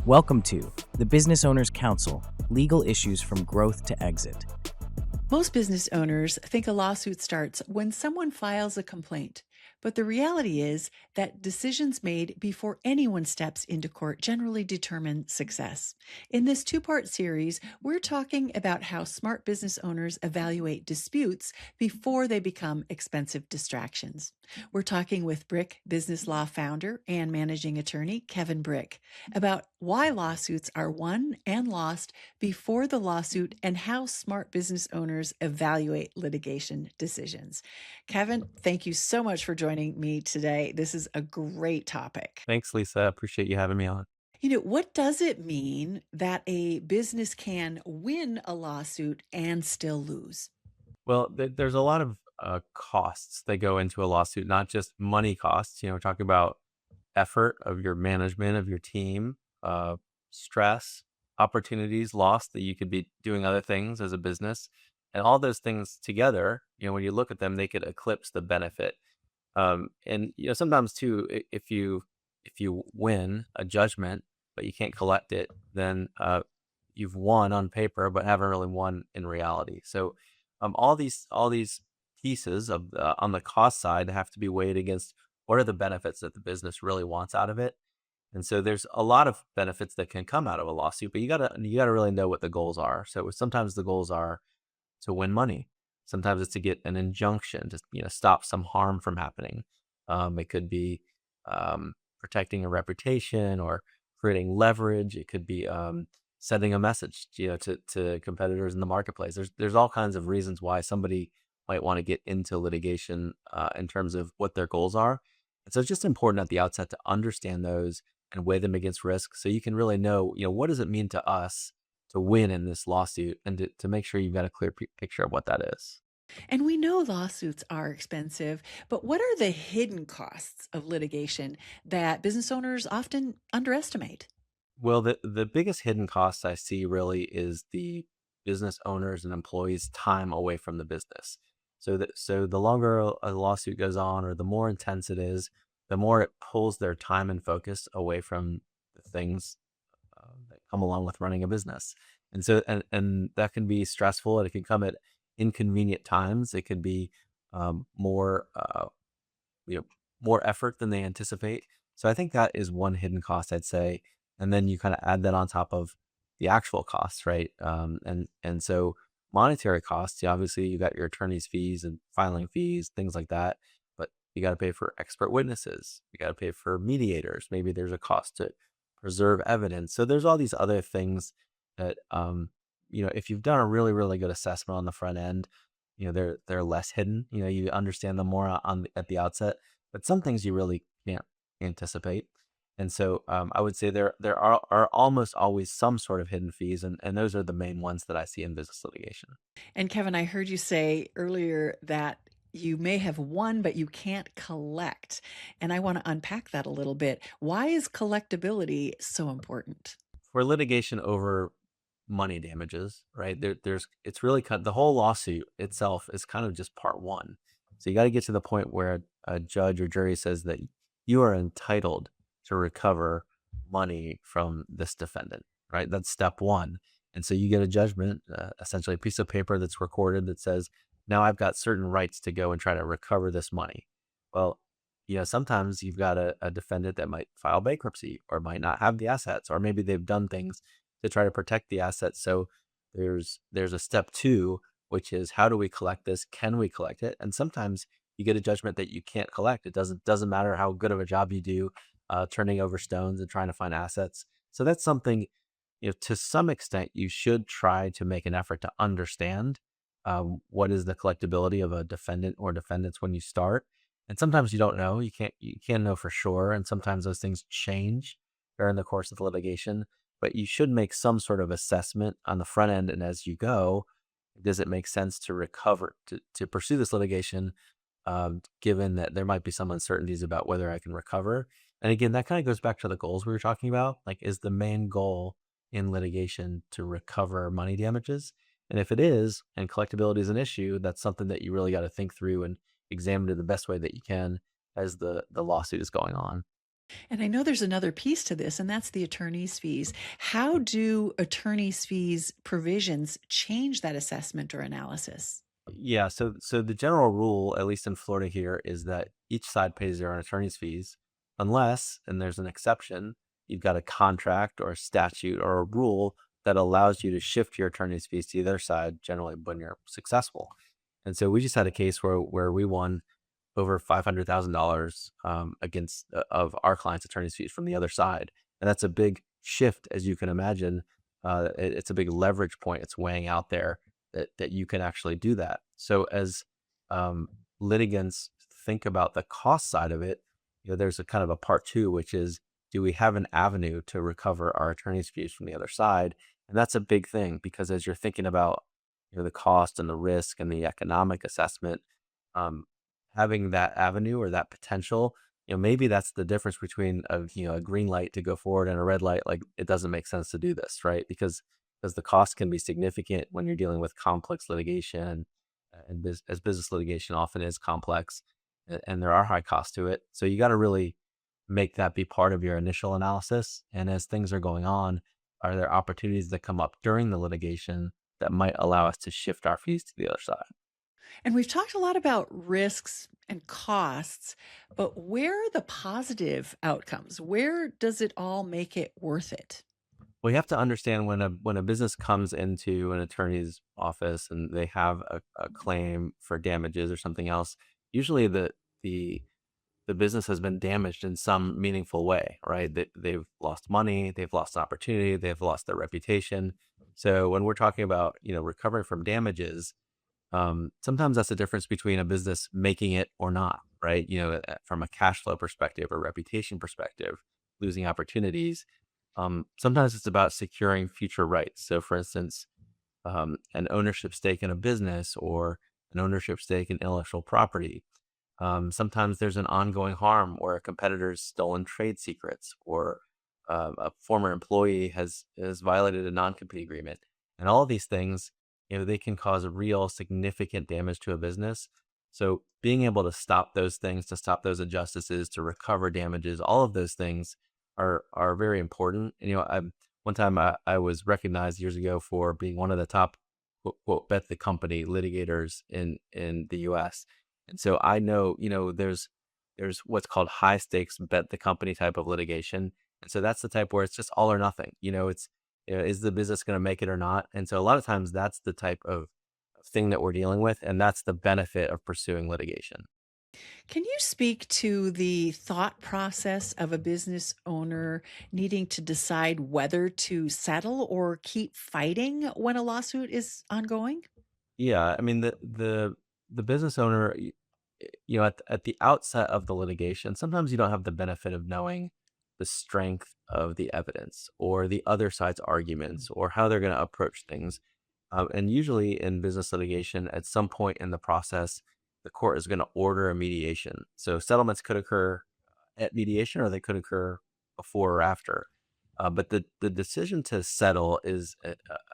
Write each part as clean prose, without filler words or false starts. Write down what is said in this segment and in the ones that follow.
Welcome to the Business Owners Council, Legal Issues from Growth to Exit. Most business owners think a lawsuit starts when someone files a complaint, but the reality is that decisions made before anyone steps into court generally determine success. In this two-part series, we're talking about how smart business owners evaluate disputes before they become expensive distractions. We're talking with Brick Business Law founder and managing attorney Kevin Brick about why lawsuits are won and lost before the lawsuit and how smart business owners evaluate litigation decisions. Kevin, thank you so much for joining me today. This is a great topic. Thanks, Lisa. Appreciate you having me on. What does it mean that a business can win a lawsuit and still lose? Well, there's a lot of costs that go into a lawsuit, not just money costs. We're talking about effort of your management, of your team, stress, opportunities lost that you could be doing other things as a business. And all those things together, when you look at them, they could eclipse the benefit. And sometimes too, if you win a judgment, but you can't collect it, then you've won on paper, but haven't really won in reality. So all these pieces of on the cost side have to be weighed against what are the benefits that the business really wants out of it. And so there's a lot of benefits that can come out of a lawsuit, but you gotta really know what the goals are. So sometimes the goals are to win money. Sometimes it's to get an injunction to stop some harm from happening. It could be protecting a reputation or creating leverage. It could be sending a message to competitors in the marketplace. There's all kinds of reasons why somebody might want to get into litigation in terms of what their goals are. And so it's just important at the outset to understand those and weigh them against risk so you can really know, what does it mean to us to win in this lawsuit, and to make sure you've got a clear picture of what that is. And we know lawsuits are expensive, but what are the hidden costs of litigation that business owners often underestimate? Well, the biggest hidden cost I see really is the business owners and employees' time away from the business. So the longer a lawsuit goes on, or the more intense it is, the more it pulls their time and focus away from the things that come along with running a business. And so, and that can be stressful, and it can come at inconvenient times. It could be more, more effort than they anticipate. So I think that is one hidden cost, I'd say. And then you kind of add that on top of the actual costs, right? And so monetary costs, obviously you got your attorney's fees and filing fees, things like that. But you got to pay for expert witnesses. You got to pay for mediators. Maybe there's a cost to preserve evidence. So there's all these other things that, if you've done a really, really good assessment on the front end, they're less hidden. You understand them more at the outset, but some things you really can't anticipate. And so I would say there are almost always some sort of hidden fees, and those are the main ones that I see in business litigation. And Kevin, I heard you say earlier that you may have won, but you can't collect. And I want to unpack that a little bit. Why is collectability so important? For litigation over money damages, right? It's really the whole lawsuit itself is kind of just part one. So you got to get to the point where a judge or jury says that you are entitled to recover money from this defendant, right? That's step one. And so you get a judgment, essentially a piece of paper that's recorded that says, now I've got certain rights to go and try to recover this money. Well, sometimes you've got a defendant that might file bankruptcy or might not have the assets, or maybe they've done things to try to protect the assets. So there's a step two, which is how do we collect this? Can we collect it? And sometimes you get a judgment that you can't collect. It doesn't matter how good of a job you do turning over stones and trying to find assets. So that's something, to some extent, you should try to make an effort to understand what is the collectability of a defendant or defendants when you start. And sometimes you don't know. You can't know for sure. And sometimes those things change during the course of the litigation. But you should make some sort of assessment on the front end. And as you go, does it make sense to recover, to pursue this litigation, given that there might be some uncertainties about whether I can recover? And again, that kind of goes back to the goals we were talking about. Like, is the main goal in litigation to recover money damages? And if it is, and collectability is an issue, that's something that you really got to think through and examine it the best way that you can as the lawsuit is going on. And I know there's another piece to this, and that's the attorney's fees. How do attorney's fees provisions change that assessment or analysis? Yeah, so the general rule, at least in Florida here, is that each side pays their own attorney's fees, unless, and there's an exception, you've got a contract or a statute or a rule that allows you to shift your attorney's fees to the other side, generally when you're successful. And so we just had a case where we won over $500,000 against of our client's attorney's fees from the other side, and that's a big shift, as you can imagine. It's a big leverage point. It's weighing out there that you can actually do that. So as um, litigants think about the cost side of it, there's a kind of a part two, which is, do we have an avenue to recover our attorney's fees from the other side? And that's a big thing, because as you're thinking about the cost and the risk and the economic assessment, um, having that avenue or that potential, maybe that's the difference between a green light to go forward and a red light. Like, it doesn't make sense to do this, right? Because the cost can be significant when you're dealing with complex litigation, and as business litigation often is complex, and there are high costs to it. So you got to really make that be part of your initial analysis. And as things are going on, are there opportunities that come up during the litigation that might allow us to shift our fees to the other side? And we've talked a lot about risks and costs, but where are the positive outcomes? Where does it all make it worth it? Well, you have to understand, when a business comes into an attorney's office and they have a claim for damages or something else, usually the the business has been damaged in some meaningful way, right? They've lost money, they've lost opportunity, they've lost their reputation. So when we're talking about recovering from damages, sometimes that's the difference between a business making it or not, right? From a cash flow perspective or reputation perspective, losing opportunities. Sometimes it's about securing future rights. So, for instance, an ownership stake in a business or an ownership stake in intellectual property. Sometimes there's an ongoing harm where a competitor's stolen trade secrets, or a former employee has violated a non-compete agreement, and all of these things, they can cause real significant damage to a business. So being able to stop those things, to stop those injustices, to recover damages, all of those things are very important. And one time I was recognized years ago for being one of the top quote bet the company litigators in the U.S. And so I know, there's what's called high stakes bet the company type of litigation. And so that's the type where it's just all or nothing. It's, is the business going to make it or not? And so a lot of times that's the type of thing that we're dealing with. And that's the benefit of pursuing litigation. Can you speak to the thought process of a business owner needing to decide whether to settle or keep fighting when a lawsuit is ongoing? Yeah. I mean, the business owner, at the outset of the litigation, sometimes you don't have the benefit of knowing the strength of the evidence or the other side's arguments or how they're going to approach things. And usually in business litigation, at some point in the process, the court is going to order a mediation. So settlements could occur at mediation, or they could occur before or after. But the decision to settle is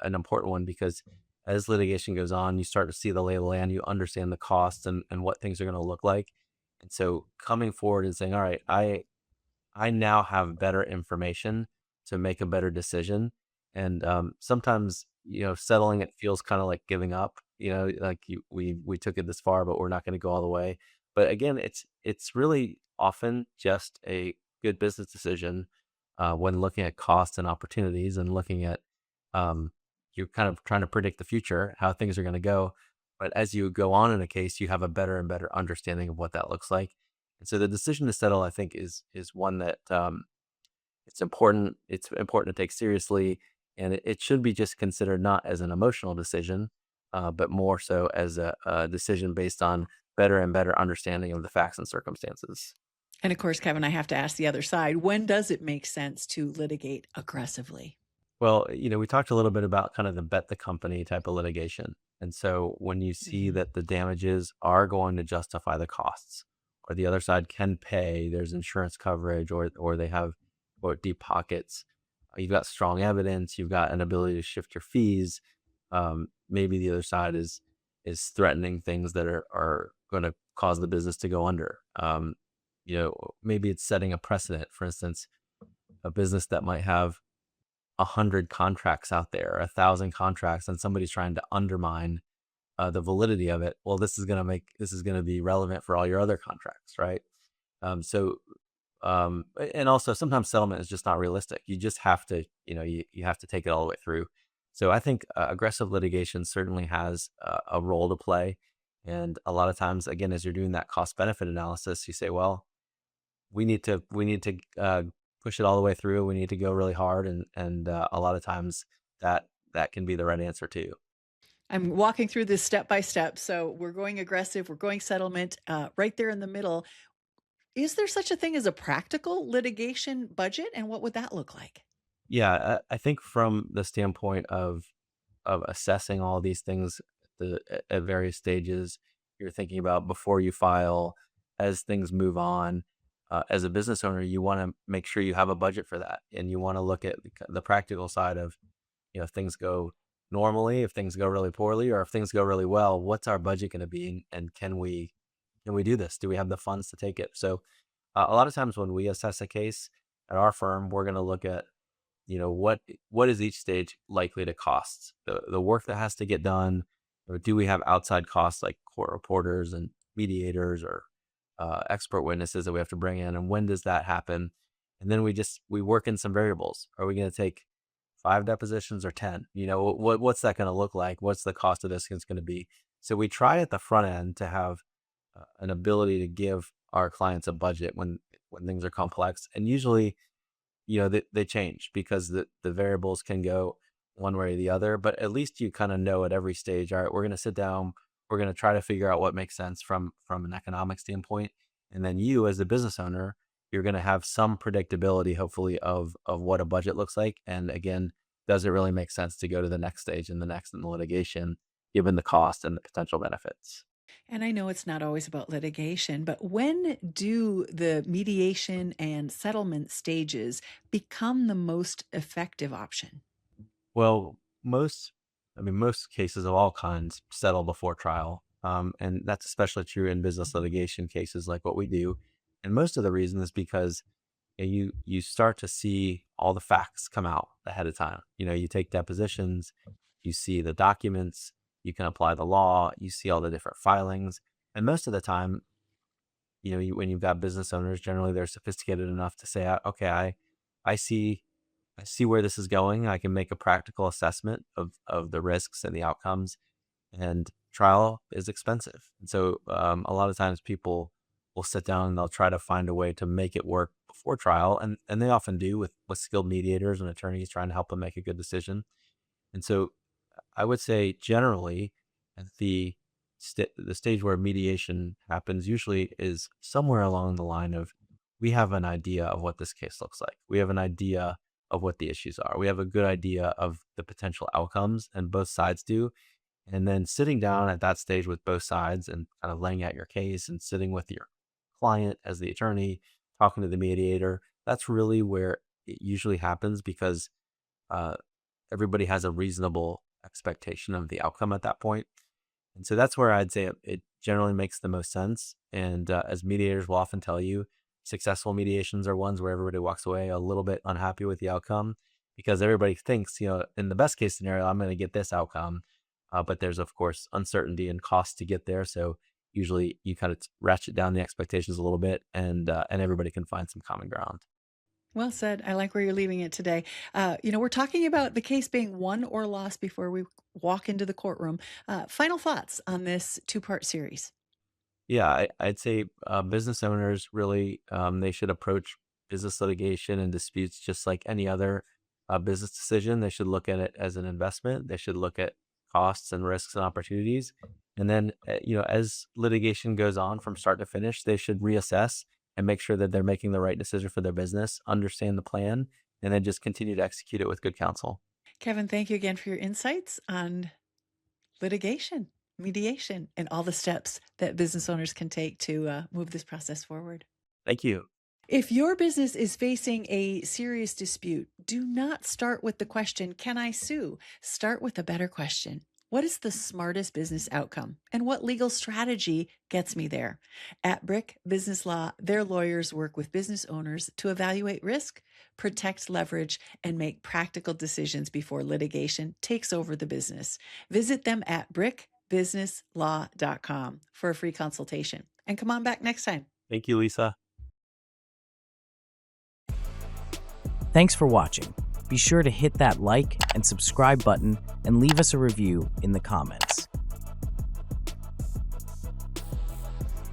an important one, because as litigation goes on, you start to see the lay of the land, you understand the costs and what things are going to look like. And so coming forward and saying, all right, I now have better information to make a better decision. And sometimes, settling it feels kind of like giving up. Like we took it this far, but we're not going to go all the way. But again, it's really often just a good business decision when looking at costs and opportunities, and looking at you're kind of trying to predict the future, how things are going to go. But as you go on in a case, you have a better and better understanding of what that looks like. And so the decision to settle, I think, is one that it's important. It's important to take seriously, and it should be just considered not as an emotional decision, but more so as a decision based on better and better understanding of the facts and circumstances. And of course, Kevin, I have to ask the other side, when does it make sense to litigate aggressively? Well, we talked a little bit about kind of the bet the company type of litigation. And so when you see Mhm. that the damages are going to justify the costs, or the other side can pay, there's insurance coverage, or they have deep pockets, you've got strong evidence, you've got an ability to shift your fees. Maybe the other side is threatening things that are going to cause the business to go under. maybe it's setting a precedent. For instance, a business that might have 100 contracts out there, 1,000 contracts, and somebody's trying to undermine the validity of it. Well, this is going to be relevant for all your other contracts, right? So and also sometimes settlement is just not realistic. You just have to, you have to take it all the way through. So I think aggressive litigation certainly has a role to play. And a lot of times, again, as you're doing that cost benefit analysis, you say, well, we need to push it all the way through. We need to go really hard, and a lot of times that can be the right answer too. I'm walking through this step by step. So we're going aggressive, we're going settlement, right there in the middle. Is there such a thing as a practical litigation budget? And what would that look like? Yeah, I think from the standpoint of assessing all these things at various stages, you're thinking about before you file, as things move on. As a business owner, you want to make sure you have a budget for that, and you want to look at the practical side of, if things go normally, if things go really poorly, or if things go really well, what's our budget going to be, and can we do this? Do we have the funds to take it? So, a lot of times when we assess a case at our firm, we're going to look at, what is each stage likely to cost, the work that has to get done, or do we have outside costs like court reporters and mediators, or expert witnesses that we have to bring in, and when does that happen? And then we work in some variables. Are we going to take 5 depositions or 10? What's that going to look like? What's the cost of this going to be? So we try at the front end to have an ability to give our clients a budget when things are complex, and usually, they change because the variables can go one way or the other, but at least you kind of know at every stage, all right, we're going to sit down, we're going to try to figure out what makes sense from an economic standpoint. And then you, as a business owner, you're going to have some predictability, hopefully, of what a budget looks like. And again, does it really make sense to go to the next stage and the next in the litigation, given the cost and the potential benefits? And I know it's not always about litigation, but when do the mediation and settlement stages become the most effective option? Well, most cases of all kinds settle before trial. And that's especially true in business litigation cases like what we do. And most of the reason is because you start to see all the facts come out ahead of time. You take depositions, you see the documents, you can apply the law, you see all the different filings. And most of the time, when you've got business owners, generally they're sophisticated enough to say, okay, I see I see where this is going. I can make a practical assessment of the risks and the outcomes. And trial is expensive, and so a lot of times people will sit down and they'll try to find a way to make it work before trial, and they often do with skilled mediators and attorneys trying to help them make a good decision. And so I would say generally the stage where mediation happens usually is somewhere along the line of, we have an idea of what this case looks like. We have an idea of what the issues are. We have a good idea of the potential outcomes, and both sides do. And then sitting down at that stage with both sides and kind of laying out your case and sitting with your client as the attorney, talking to the mediator, that's really where it usually happens, because uh, everybody has a reasonable expectation of the outcome at that point. And so that's where I'd say it generally makes the most sense. And as mediators will often tell you, successful mediations are ones where everybody walks away a little bit unhappy with the outcome, because everybody thinks, in the best case scenario, I'm going to get this outcome. But there's, of course, uncertainty and cost to get there. So usually you kind of ratchet down the expectations a little bit, and everybody can find some common ground. Well said. I like where you're leaving it today. We're talking about the case being won or lost before we walk into the courtroom. Final thoughts on this two-part series. Yeah, I'd say business owners really, they should approach business litigation and disputes just like any other business decision. They should look at it as an investment. They should look at costs and risks and opportunities. And then, as litigation goes on from start to finish, they should reassess and make sure that they're making the right decision for their business, understand the plan, and then just continue to execute it with good counsel. Kevin, thank you again for your insights on litigation, mediation, and all the steps that business owners can take to move this process forward. Thank you. If your business is facing a serious dispute, do not start with the question, can I sue? Start with a better question. What is the smartest business outcome? And what legal strategy gets me there? At Brick Business Law, their lawyers work with business owners to evaluate risk, protect leverage, and make practical decisions before litigation takes over the business. Visit them at brickbusinesslaw.com for a free consultation. And come on back next time. Thank you, Lisa. Thanks for watching. Be sure to hit that like and subscribe button and leave us a review in the comments.